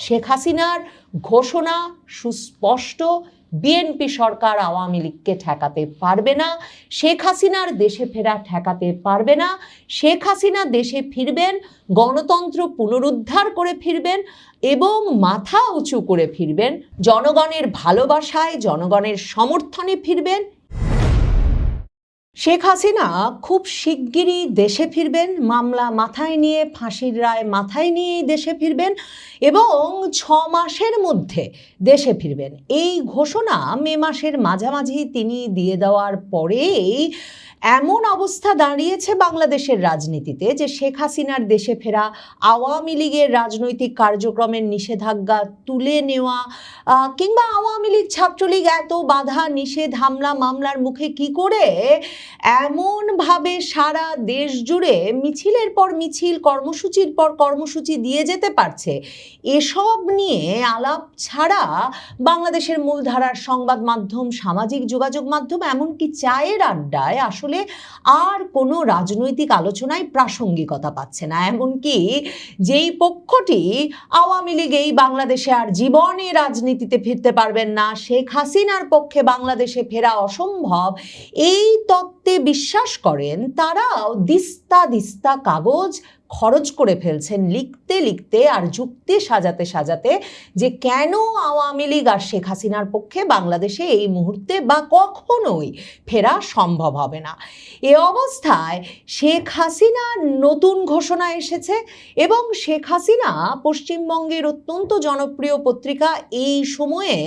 শেখ হাসিনার ঘোষণা সুস্পষ্ট, বিএনপি সরকার আওয়ামী লীগকে ঠেকাতে পারবে না, শেখ হাসিনার দেশে ফেরা ঠেকাতে পারবে না। শেখ হাসিনা দেশে ফিরবেন, গণতন্ত্র পুনরুদ্ধার করে ফিরবেন এবং মাথা উঁচু করে ফিরবেন, জনগণের ভালোবাসায় জনগণের সমর্থনে ফিরবেন। শেখ হাসিনা খুব শিগগিরই দেশে ফিরবেন, মামলা মাথায় নিয়ে, ফাঁসির রায় মাথায় নিয়েই দেশে ফিরবেন এবং 6 মাসের মধ্যে দেশে ফিরবেন। এই ঘোষণা মে মাসের মাঝামাঝি তিনি দিয়ে দেওয়ার পরেই এমন অবস্থা দাঁড়িয়েছে বাংলাদেশের রাজনীতিতে যে শেখ হাসিনার দেশে ফেরা, আওয়ামী লীগের রাজনৈতিক কার্যক্রমের নিষেধাজ্ঞা তুলে নেওয়া কিংবা আওয়ামী লীগ ছাত্রলীগ এত বাধা নিষেধ হামলা মামলার মুখে কি করে এমনভাবে সারা দেশ জুড়ে মিছিলের পর মিছিল, কর্মসূচির পর কর্মসূচি দিয়ে যেতে পারছে, এসব নিয়ে আলাপ ছাড়া বাংলাদেশের মূলধারার সংবাদ মাধ্যম, সামাজিক যোগাযোগ মাধ্যম, এমনকি চায়ের আড্ডায় আসলে আর কোনো রাজনৈতিক আলোচনায় প্রাসঙ্গিকতা পাচ্ছে না। এমনকি যেই পক্ষটি আওয়ামী লীগ এই বাংলাদেশে আর জীবনে রাজনীতিতে ফিরতে পারবেন না, শেখ হাসিনার পক্ষে বাংলাদেশে ফেরা অসম্ভব, এই তত্ত্বে বিশ্বাস করেন, তারাও দিস্তা দিস্তা কাগজ খরচ করে ফেলছেন লিখতে লিখতে আর যুক্তি সাজাতে সাজাতে যে কেন আওয়ামী লীগ আর শেখ হাসিনার পক্ষে বাংলাদেশে এই মুহূর্তে বা কখনোই ফেরা সম্ভব হবে না। এ অবস্থায় শেখ হাসিনার নতুন ঘোষণা এসেছে এবং শেখ হাসিনা পশ্চিমবঙ্গের অত্যন্ত জনপ্রিয় পত্রিকা এই সময়ে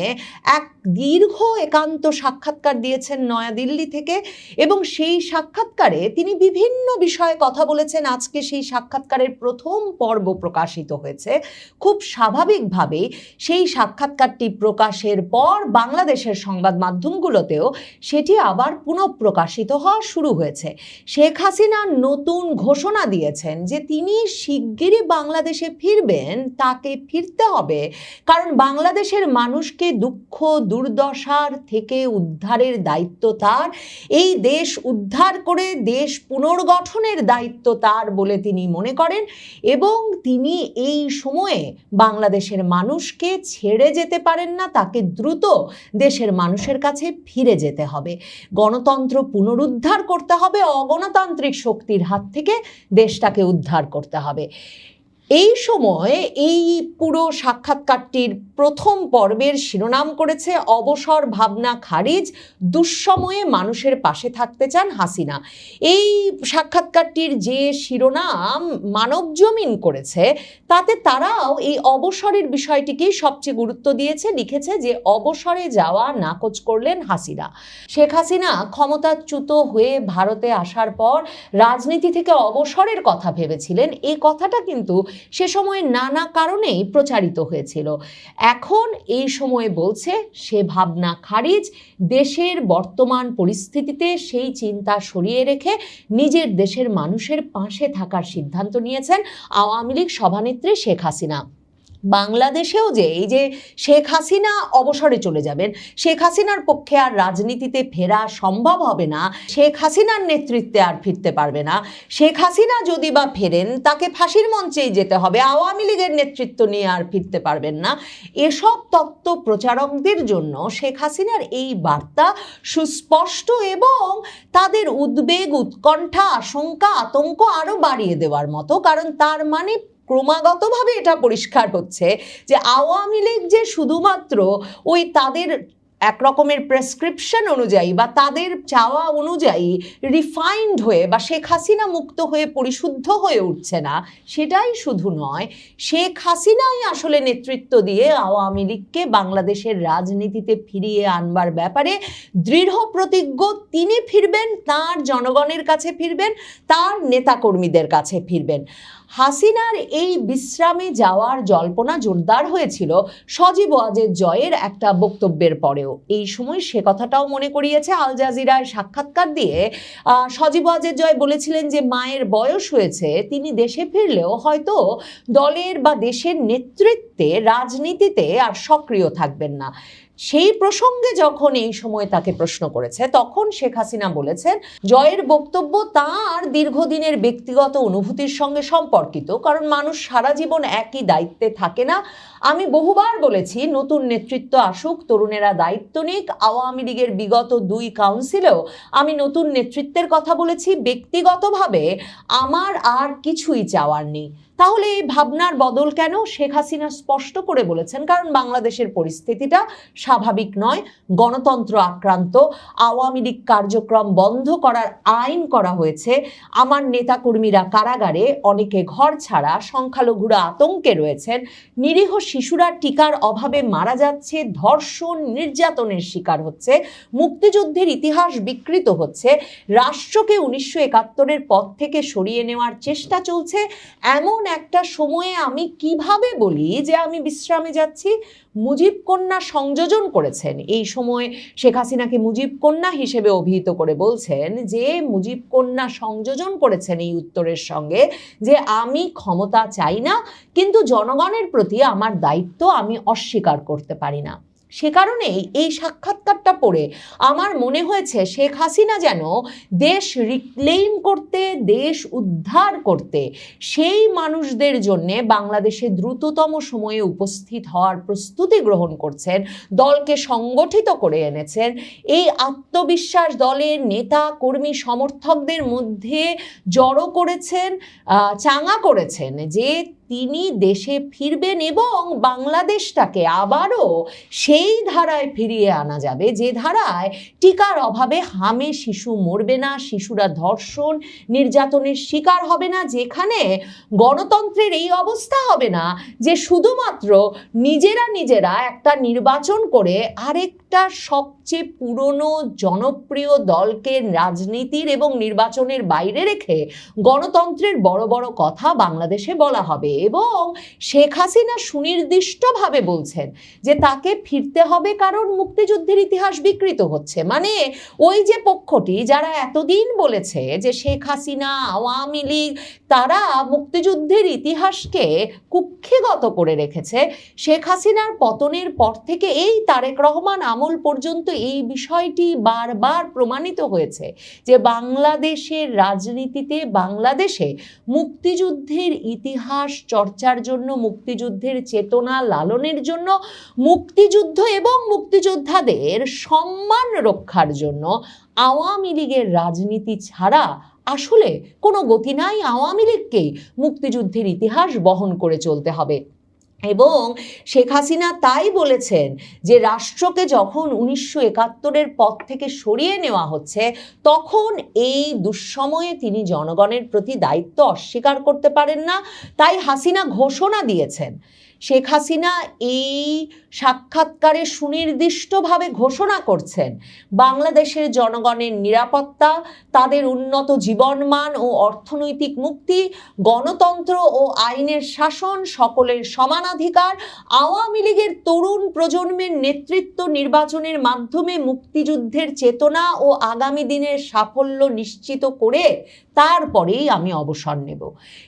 এক দীর্ঘ একান্ত সাক্ষাৎকার দিয়েছেন নয়াদিল্লি থেকে এবং সেই সাক্ষাৎকারে তিনি বিভিন্ন বিষয়ে কথা বলেছেন। আজকে সেই সাক্ষাৎকারের প্রথম পর্ব প্রকাশিত হয়েছে। খুব স্বাভাবিকভাবেই সেই সাক্ষাৎকারটি প্রকাশের পর বাংলাদেশের সংবাদ মাধ্যমগুলোতেও সেটি আবার পুনঃপ্রকাশিত হওয়া শুরু হয়েছে। শেখ হাসিনা নতুন ঘোষণা দিয়েছেন যে তিনি শিগগিরই বাংলাদেশে ফিরবেন, তাকে ফিরতে হবে, কারণ বাংলাদেশের মানুষকে দুঃখ দুর্দশার থেকে উদ্ধারের দায়িত্ব তার, এই দেশ উদ্ধার করে দেশ পুনর্গঠনের দায়িত্ব তার বলে তিনি মনে করেন এবং তিনি এই সময়ে বাংলাদেশের মানুষকে ছেড়ে যেতে পারেন না, তাকে দ্রুত দেশের মানুষের কাছে ফিরে যেতে হবে, গণতন্ত্র পুনরুদ্ধার করতে হবে, অগণতান্ত্রিক শক্তির হাত থেকে দেশটাকে উদ্ধার করতে হবে। এই সময় এই পুরো সাক্ষাৎকারটির প্রথম পর্বের শিরোনাম করেছে অবসর ভাবনা খারিজ, দুঃসময়ে মানুষের পাশে থাকতে চান হাসিনা। এই সাক্ষাৎকারটির যে শিরোনাম মানবজমিন করেছে তাতে তারাও এই অবসরের বিষয়টিকেই সবচেয়ে গুরুত্ব দিয়েছে, লিখেছে যে অবসরে যাওয়া নাকচ করলেন হাসিনা। শেখ হাসিনা ক্ষমতাচ্যুত হয়ে ভারতে আসার পর রাজনীতি থেকে অবসরের কথা ভেবেছিলেন। এই কথাটা কিন্তু সে সময় নানা কারণেই প্রচারিত হয়েছিল। এখন এই সময়ে বলছে সে ভাবনা খারিজ, দেশের বর্তমান পরিস্থিতিতে সেই চিন্তা সরিয়ে রেখে নিজের দেশের মানুষের পাশে থাকার সিদ্ধান্ত নিয়েছেন আওয়ামী লীগ সভানেত্রী শেখ হাসিনা। বাংলাদেশেও যে এই যে শেখ হাসিনা অবসরে চলে যাবেন, শেখ হাসিনার পক্ষে আর রাজনীতিতে ফেরা সম্ভব হবে না, শেখ হাসিনার নেতৃত্বে আর ফিরতে পারবে না, শেখ হাসিনা যদি বা ফেরেন তাকে ফাঁসির মঞ্চেই যেতে হবে, আওয়ামী লীগের নেতৃত্ব নিয়ে আর ফিরতে পারবেন না, এসব তত্ত্ব প্রচারকদের জন্য শেখ হাসিনার এই বার্তা সুস্পষ্ট এবং তাদের উদ্বেগ, উৎকণ্ঠা, আশঙ্কা, আতঙ্ক আরও বাড়িয়ে দেওয়ার মতো। কারণ তার মানে ক্রমাগতভাবে এটা পরিষ্কার হচ্ছে যে আওয়ামী লীগ যে শুধুমাত্র ওই তাদের এক রকমের প্রেসক্রিপশন অনুযায়ী বা তাদের চাওয়া অনুযায়ী রিফাইন্ড হয়ে বা শেখ হাসিনা মুক্ত হয়ে পরিশুদ্ধ হয়ে উঠছে না, সেটাই শুধু নয়, শেখ হাসিনাই আসলে নেতৃত্ব দিয়ে আওয়ামী লীগকে বাংলাদেশের রাজনীতিতে ফিরিয়ে আনবার ব্যাপারে দৃঢ় প্রতিজ্ঞ। তিনি ফিরবেন, তার জনগণের কাছে ফিরবেন, তার নেতাকর্মীদের কাছে ফিরবেন। হাসিনার এই বিশ্রামে যাওয়ার জল্পনা জোরদার হয়েছিল সজীব ওয়াজেদ জয়ের একটা বক্তব্যের পরেও। এই সময় সে কথাটাও মনে করিয়েছে আল জাজিরায় সাক্ষাৎকার দিয়ে সজীব ওয়াজেদ জয় বলেছিলেন যে মায়ের বয়স হয়েছে, তিনি দেশে ফিরলেও হয়তো দলের বা দেশের নেতৃত্বে রাজনীতিতে আর সক্রিয় থাকবেন না। সেই প্রসঙ্গে যখন এই সময় তাকে প্রশ্ন করেছে তখন শেখ হাসিনা বলেছেন জয়ের বক্তব্য তার দীর্ঘদিনের ব্যক্তিগত অনুভূতির সঙ্গে সম্পর্কিত, কারণ মানুষ সারা জীবন একই দায়িত্বে থাকে না, আমি বহুবার বলেছি নতুন নেতৃত্ব আসুক, তরুণেরা দায়িত্ব নিক। আওয়ামী লীগের বিগত 2 কাউন্সিলেও আমি নতুন নেতৃত্বের কথা বলেছি। ব্যক্তিগতভাবে আমার আর কিছুই চাওয়ার নেই। তাহলে এই ভাবনার বদল কেন? শেখ হাসিনা স্পষ্ট করে বলেছেন, কারণ বাংলাদেশের পরিস্থিতিটা স্বাভাবিক নয়, গণতন্ত্র আক্রান্ত, আওয়ামী লীগ কার্যক্রম বন্ধ করার আইন করা হয়েছে, আমার নেতাকর্মীরা কারাগারে, অনেকে ঘর ছাড়া, সংখ্যালঘুরা আতঙ্কে রয়েছেন, নিরীহ শিশুরা টিকার অভাবে মারা যাচ্ছে, ধর্ষণ নির্যাতনের শিকার হচ্ছে, মুক্তিযুদ্ধের ইতিহাস বিকৃত হচ্ছে, রাষ্ট্রকে 1971-এর পথ থেকে সরিয়ে নেওয়ার চেষ্টা চলছে। এমন একটা সময়ে আমি কিভাবে বলি যে আমি বিশ্রামে যাচ্ছি? মুজিব কন্যা সংযোজন করেছেন। এই সময় শেখ হাসিনাকে মুজিব কন্যা হিসেবে অভিহিত করে বলছেন যে মুজিব কন্যা সংযোজন করেছেন এই উত্তরের সঙ্গে, যে আমি ক্ষমতা চাই না, কিন্তু জনগণের প্রতি আমার দায়িত্ব আমি অস্বীকার করতে পারি না। সে কারণেই এই সাক্ষাৎকারটা পড়ে আমার মনে হয়েছে শেখ হাসিনা যেন দেশ রিক্লেইম করতে, দেশ উদ্ধার করতে, সেই মানুষদের জন্য বাংলাদেশে দ্রুততম সময়ে উপস্থিত হওয়ার প্রস্তুতি গ্রহণ করছেন, দলকে সংগঠিত করে এনেছেন। এই আত্মবিশ্বাস দলের নেতা কর্মী সমর্থকদের মধ্যে জড়ো করেছেন, চাঙা করেছেন যে তিনি দেশে ফিরবেন এবং বাংলাদেশটাকে আবারও সেই ধারায় ফিরিয়ে আনা যাবে যে ধারায় টিকার অভাবে হামে শিশু মরবে না, শিশুরা ধর্ষণ নির্যাতনের শিকার হবে না, যেখানে গণতন্ত্রের এই অবস্থা হবে না যে শুধুমাত্র নিজেরা একটা নির্বাচন করে আরেকটা সবচেয়ে পুরনো জনপ্রিয় দলকে রাজনীতির এবং নির্বাচনের বাইরে রেখে গণতন্ত্রের বড় বড় কথা বাংলাদেশে বলা হবে। এবং শেখ হাসিনা সুনির্দিষ্টভাবে বলছেন যে তাকে ফিরতে হবে কারণ মুক্তিযুদ্ধের ইতিহাস বিকৃত হচ্ছে। মানে ওই যে পক্ষটি যারা এতদিন বলেছে যে শেখ হাসিনা, আওয়ামী লীগ তারা মুক্তিযুদ্ধের ইতিহাসকে কুক্ষিগত করে রেখেছে, শেখ হাসিনার পতনের পর থেকে এই তারেক রহমান আমল পর্যন্ত এই বিষয়টি বারবার প্রমাণিত হয়েছে যে বাংলাদেশের রাজনীতিতে, বাংলাদেশে মুক্তিযুদ্ধের ইতিহাস চর্চার জন্য, মুক্তিযুদ্ধের চেতনা লালনের জন্য, মুক্তিযুদ্ধ এবং মুক্তিযোদ্ধাদের সম্মান রক্ষার জন্য আওয়ামী লীগের রাজনীতি ছাড়া আসলে কোনো গতি নাই। আওয়ামী লীগকেই মুক্তিযুদ্ধের ইতিহাস বহন করে চলতে হবে। এবং শেখ হাসিনা তাই বলেছেন যে রাষ্ট্রকে যখন 1971-এর পথ থেকে সরিয়ে নেওয়া হচ্ছে, তখন এই দুঃসময়ে তিনি জনগণের প্রতি দায়িত্ব অস্বীকার করতে পারেন না। তাই হাসিনা ঘোষণা দিয়েছেন, শেখ হাসিনা এই সাক্ষাৎকারে সুনির্দিষ্টভাবে ঘোষণা করছেন বাংলাদেশের জনগণের নিরাপত্তা, তাদের উন্নত জীবনমান ও অর্থনৈতিক মুক্তি, গণতন্ত্র ও আইনের শাসন, সকলের সমানাধিকার, আওয়ামী লীগের তরুণ প্রজন্মের নেতৃত্ব নির্বাচনের মাধ্যমে মুক্তিযুদ্ধের চেতনা ও আগামী দিনের সাফল্য নিশ্চিত করে তারপরেই আমি অবসর নেব।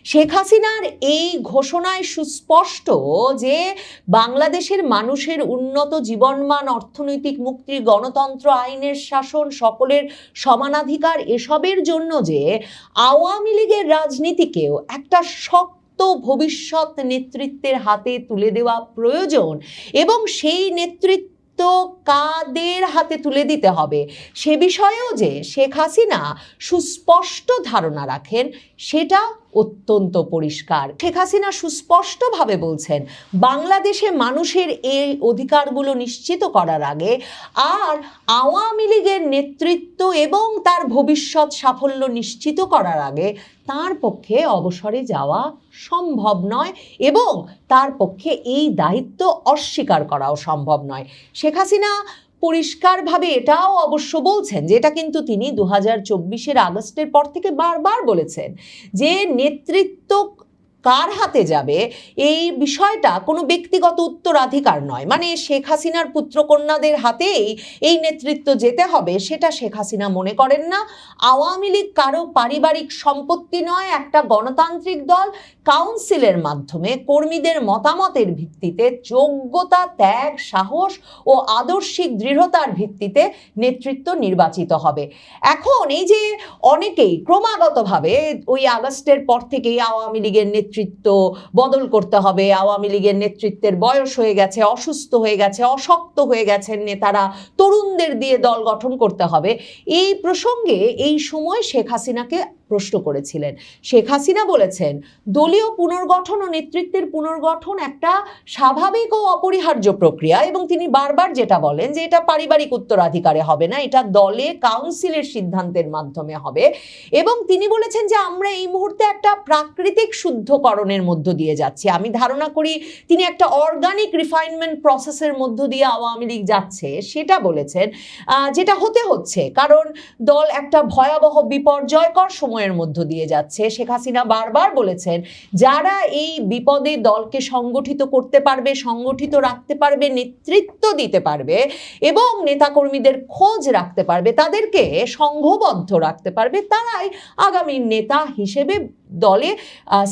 শেখ হাসিনার এই ঘোষণায় সুস্পষ্ট যে বাংলাদেশের মানুষের উন্নত জীবনমান, অর্থনৈতিক মুক্তি, গণতন্ত্র, আইনের শাসন, সকলের সমানাধিকার, এসবের জন্য যে আওয়ামী লীগের রাজনীতিকেও একটা শক্ত ভবিষ্যৎ নেতৃত্বের হাতে তুলে দেওয়া প্রয়োজন এবং সেই নেতৃত্ব কাদের হাতে তুলে দিতে হবে সে বিষয়েও যে শেখ হাসিনা সুস্পষ্ট ধারণা রাখেন সেটা অত্যন্ত পরিষ্কার। শেখ হাসিনা সুস্পষ্টভাবে বলছেন বাংলাদেশে মানুষের এই অধিকারগুলো নিশ্চিত করার আগে আর আওয়ামী লীগের নেতৃত্ব এবং তার ভবিষ্যৎ সাফল্য নিশ্চিত করার আগে তার পক্ষে অবসরে যাওয়া সম্ভব নয় এবং তার পক্ষে এই দায়িত্ব অস্বীকার করাও সম্ভব নয়। শেখ হাসিনা পরিষ্কারভাবে এটাও অবশ্য বলছেন, যেটা কিন্তু তিনি 2024-এর আগস্টের পর থেকে বারবার বলেছেন, যে নেতৃত্ব কার হাতে যাবে এই বিষয়টা কোনো ব্যক্তিগত উত্তরাধিকার নয়। মানে শেখ হাসিনার পুত্রকন্যাদের হাতেই এই নেতৃত্ব যেতে হবে সেটা শেখ হাসিনা মনে করেন না। আওয়ামী লীগ কারো পারিবারিক সম্পত্তি নয়, একটা গণতান্ত্রিক দল। কাউন্সিলের মাধ্যমে কর্মীদের মতামতের ভিত্তিতে, যোগ্যতা, ত্যাগ, সাহস ও আদর্শিক দৃঢ়তার ভিত্তিতে নেতৃত্ব নির্বাচিত হবে। এখন এই যে অনেকেই ক্রমাগতভাবে ওই আগস্টের পর থেকেই আওয়ামী লীগের নেতৃত্ব নেতৃত্ব বদল করতে হবে, আওয়ামী লীগের নেতৃত্বের বয়স হয়ে গেছে, অসুস্থ হয়ে গেছে, অশক্ত হয়ে গেছেন নেতারা, তরুণদের দিয়ে দল গঠন করতে হবে। এই প্রসঙ্গে এই সময় শেখ হাসিনাকে প্রশ্ন করেছিলেন। শেখ হাসিনা বলেছেন, দলীয় পুনর্গঠন ও নেতৃত্বের পুনর্গঠন একটা স্বাভাবিক ও অপরিহার্য প্রক্রিয়া, এবং তিনি বারবার যেটা বলেন যে এটা পারিবারিক উত্তরাধিকারে হবে না, এটা দলে কাউন্সিলের সিদ্ধান্তের মাধ্যমে হবে। এবং তিনি বলেছেন যে আমরা এই মুহূর্তে একটা প্রাকৃতিক শুদ্ধকরণের মধ্য দিয়ে যাচ্ছি। আমি ধারণা করি তিনি একটা অর্গানিক রিফাইনমেন্ট প্রসেসের মধ্য দিয়ে আওয়ামী লীগ যাচ্ছে সেটা বলেছেন, যেটা হচ্ছে, কারণ দল একটা ভয়াবহ বিপর্যয়কর সময়ের মধ্য দিয়ে যাচ্ছে। শেখ হাসিনা বারবার বলেছেন, যারা এই বিপদে দলকে সংগঠিত করতে পারবে, সংগঠিত রাখতে পারবে, নেতৃত্ব দিতে পারবে এবং নেতাকর্মীদের খোঁজ রাখতে পারবে, তাদেরকে সংঘবদ্ধ রাখতে পারবে, তারাই আগামী নেতা হিসেবে দলে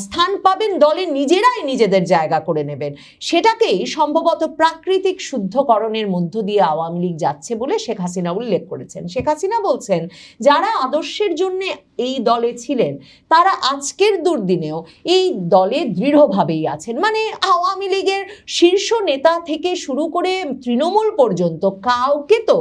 স্থান পাবেন, দলে নিজেরাই নিজেদের জায়গা করে নেবেন। সেটাকেই সম্ভবত প্রাকৃতিক শুদ্ধকরণের মধ্য দিয়ে আওয়ামী লীগ যাচ্ছে বলে শেখ হাসিনা উল্লেখ করেছেন। শেখ হাসিনা বলছেন, যারা আদর্শের জন্য এই দলে ছিলেন তারা আজকের দুর্দিনেও এই দলে দৃঢ়ভাবেই আছেন। মানে আওয়ামী লীগের শীর্ষ নেতা থেকে শুরু করে তৃণমূল পর্যন্ত কাউকে তো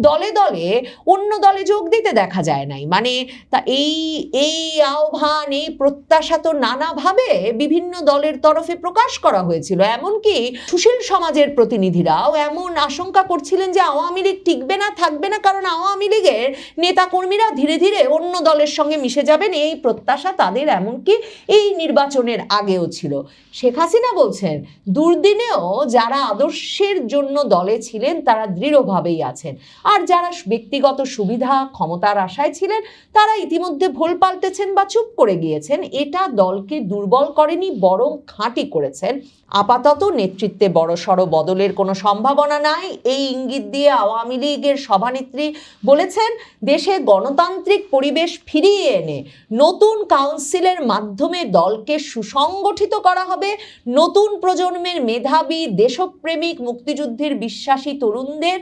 দলে দলে অন্য দলে যোগ দিতে দেখা যায় নাই। মানে তা এই আহ্বান, এই প্রত্যাশা তো নানাভাবে বিভিন্ন দলের তরফে প্রকাশ করা হয়েছিল। এমনকি সুশীল সমাজের প্রতিনিধিরাও এমন আশঙ্কা করছিলেন যে আওয়ামী লীগ টিকবে না, থাকবে না, কারণ আওয়ামী লীগের নেতাকর্মীরা ধীরে ধীরে অন্য দলের সঙ্গে মিশে যাবেন। এই প্রত্যাশা তাদের এমনকি এই নির্বাচনের আগেও ছিল। শেখ হাসিনা বলছেন, দুর্দিনেও যারা আদর্শের জন্য দলে ছিলেন তারা দৃঢ়ভাবেই আছেন, আর যারা ব্যক্তিগত সুবিধা ক্ষমতার আশায় ছিলেন তারা ইতিমধ্যে ভোল পাল্টেছেন বা চুপ করে গিয়েছেন। এটা দলকে দুর্বল করেনি, বরং খাঁটি করেছেন। আপাতত নেতৃত্বে বড়সড় বদলের কোনো সম্ভাবনা নাই, এই ইঙ্গিত দিয়ে আওয়ামী লীগের সভানেত্রী বলেছেন, দেশে গণতান্ত্রিক পরিবেশ ফিরিয়ে এনে নতুন কাউন্সিলের মাধ্যমে দলকে সুসংগঠিত করা হবে, নতুন প্রজন্মের মেধাবী, দেশপ্রেমিক, মুক্তিযুদ্ধের বিশ্বাসী তরুণদের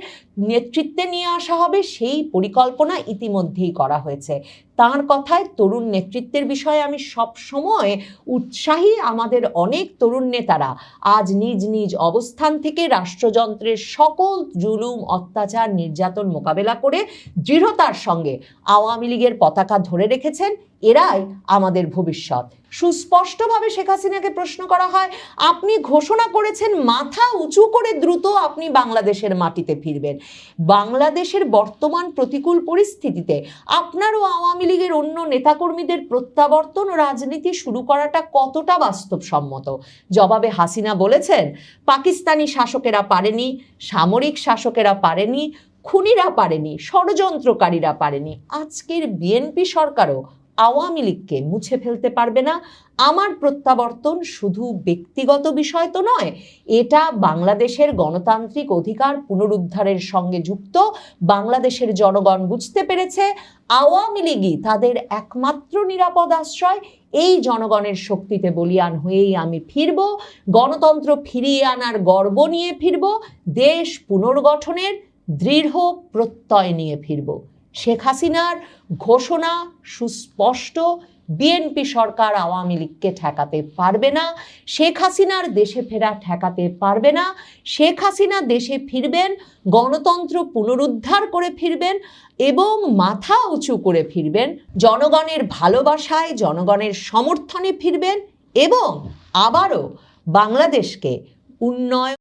নেতৃত্বে নিয়ে আসা হবে। সেই পরিকল্পনা ইতিমধ্যেই করা হয়েছে। তার কথায়, তরুণ নেতৃত্বের বিষয়ে আমি সব সময় উৎসাহী। আমাদের অনেক তরুণ নেতারা আজ নিজ নিজ অবস্থান থেকে রাষ্ট্রযন্ত্রের সকল জুলুম, অত্যাচার, নির্যাতন মোকাবেলা করে দৃঢ়তার সঙ্গে আওয়ামী লীগের পতাকা ধরে রেখেছেন। এরাই আমাদের ভবিষ্যৎ। সুস্পষ্টভাবে শেখ হাসিনাকে প্রশ্ন করা হয়, আপনি ঘোষণা করেছেন মাথা উঁচু করে দ্রুত আপনি বাংলাদেশের মাটিতে ফিরবেন। বাংলাদেশের বর্তমান প্রতিকূল পরিস্থিতিতে আপনারও আওয়ামী লীগের অন্য নেতাকর্মীদের প্রত্যাবর্তন ও রাজনীতি শুরু করাটা কতটা বাস্তবসম্মত? জবাবে হাসিনা বলেছেন, পাকিস্তানি শাসকেরা পারেনি, সামরিক শাসকেরা পারেনি, খুনিরা পারেনি, ষড়যন্ত্রকারীরা পারেনি, আজকের বিএনপি সরকারও আওয়ামী লীগকে মুছে ফেলতে পারবে না। আমার প্রত্যাবর্তন শুধু ব্যক্তিগত বিষয় তো নয়, এটা বাংলাদেশের গণতান্ত্রিক অধিকার পুনরুদ্ধারের সঙ্গে যুক্ত। বাংলাদেশের জনগণ বুঝতে পেরেছে আওয়ামী লীগই তাদের একমাত্র নিরাপদ আশ্রয়। এই জনগণের শক্তিতে বলীয়ান হয়েই আমি ফিরব, গণতন্ত্র ফিরিয়ে আনার গর্ব নিয়ে ফিরব, দেশ পুনর্গঠনের দৃঢ় প্রত্যয় নিয়ে ফিরব। শেখ হাসিনার ঘোষণা সুস্পষ্ট, বিএনপি সরকার আওয়ামী লীগকে ঠেকাতে পারবে না, শেখ হাসিনার দেশে ফেরা ঠেকাতে পারবে না। শেখ হাসিনা দেশে ফিরবেন, গণতন্ত্র পুনরুদ্ধার করে ফিরবেন এবং মাথা উঁচু করে ফিরবেন, জনগণের ভালোবাসায়, জনগণের সমর্থনে ফিরবেন এবং আবারও বাংলাদেশকে উন্নয়ন